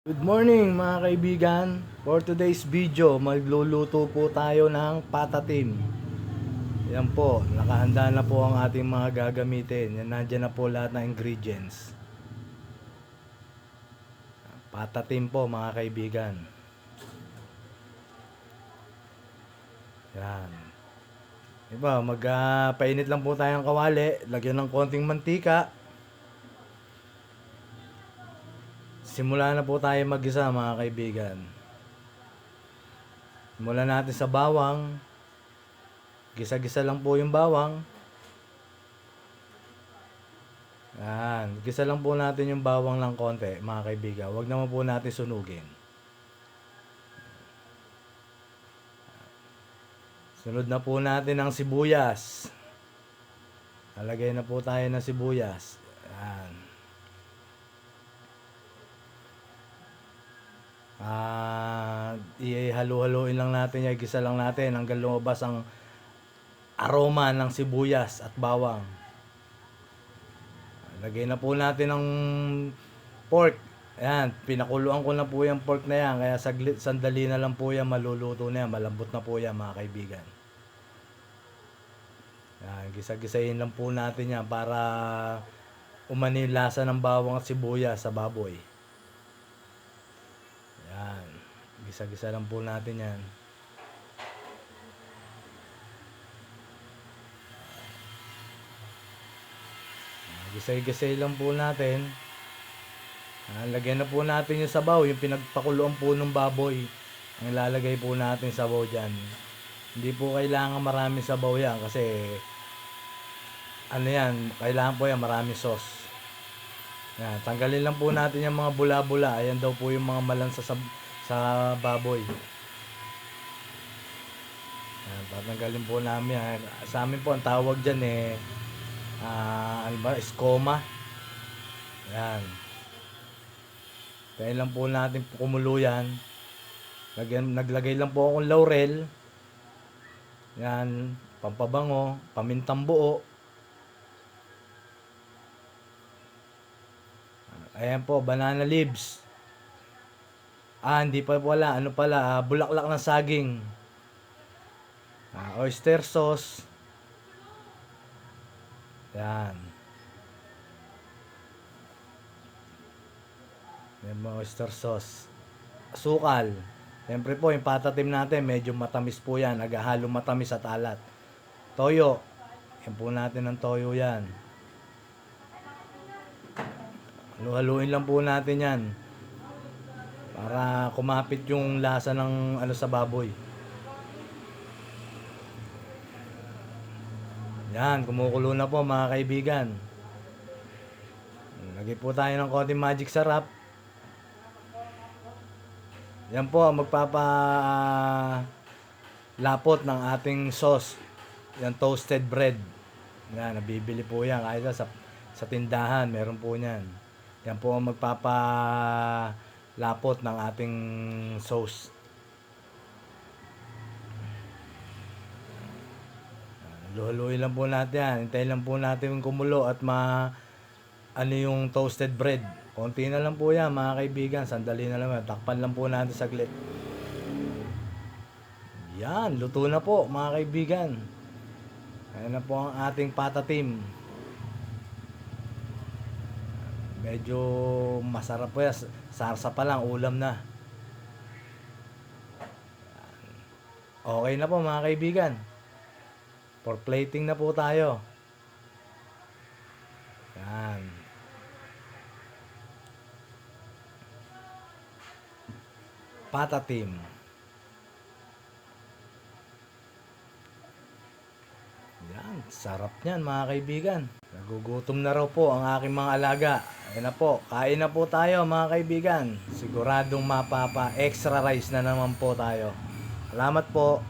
Good morning mga kaibigan. For today's video, magluluto po tayo ng patatim. Yan po, nakahanda na po ang ating mga gagamitin. Yan, nandyan na po lahat ng ingredients. Patatim po mga kaibigan. Yan. Diba, magpainit lang po tayong kawali. Lagyan ng konting mantika. Simula na po tayo mag-isa mga kaibigan. Simulan natin sa bawang. Gisa-gisa lang po yung bawang. Yan. Gisa lang po natin yung bawang ng konti mga kaibigan. Huwag naman po natin sunugin. Sunod na po natin ang sibuyas. Lalagay na po tayo ng sibuyas. Yan. Ihalo-haloin lang natin yan. Gisa lang natin hanggang lumabas ang aroma ng sibuyas at bawang. Lagay na po natin ang pork. Ayan, pinakuluan ko na po yung pork na yan. Kaya sandali na lang po yan, maluluto na yan. Malambot na po yan mga kaibigan. Ayan, gisa-gisahin lang po natin yan para umani yung lasa ng bawang at sibuyas sa baboy. Ayan, gisa-gisa lang po natin yan. Gisay-gisay lang po natin. Lagyan na po natin yung sabaw, yung pinagpakuluan po ng baboy. Ang ilalagay po natin sabaw dyan. Hindi po kailangan maraming sabaw yan kasi ano yan, kailangan po yan maraming sauce. Yan, tanggalin lang po natin yung mga bula-bula. Ayan daw po yung mga malansa sa baboy. Yan, tatanggalin po namin yan. Sa amin po ang tawag dyan ano ba, skoma. Yan. Kaya lang po natin kumulo yan. Naglagay lang po akong laurel. Yan, pampabango, pamintang buo. Ayan po, banana leaves. Hindi pa wala, ano pala, bulaklak ng saging. Oyster sauce. Yan. Yan mga oyster sauce. Asukal. Siyempre po, yung patatim natin, medyo matamis po yan. Nagahalo matamis at alat. Toyo. Yan po natin ng toyo yan. Haluin lang po natin yan. Para kumapit yung lasa ng ano sa baboy. Yan, kumukulo na po mga kaibigan. Lagay po tayo ng konting magic sarap. Yan po ang magpapalapot ng ating sauce. Yan, toasted bread. Yan, nabibili po yan. Kahit sa tindahan, meron po yan. Yan po ang magpapalapot ng ating sauce. Luhuluin lang po natin yan. Hintayin lang po natin yung kumulo at ano yung toasted bread. Konti na lang po yan mga kaibigan. Sandali na lang. Takpan lang po natin saglit. Yan, luto na po mga kaibigan. Ayan na po ang ating patatim. Medyo masarap po yan. Sarsa pa lang, ulam na. Okay na po mga kaibigan. For plating na po tayo. Yan. Patatim. Yan, sarap niyan mga kaibigan. Nagugutom na raw po ang aking mga alaga. Ayun na po, kain na po tayo mga kaibigan. Siguradong extra rice na naman po tayo. Salamat po.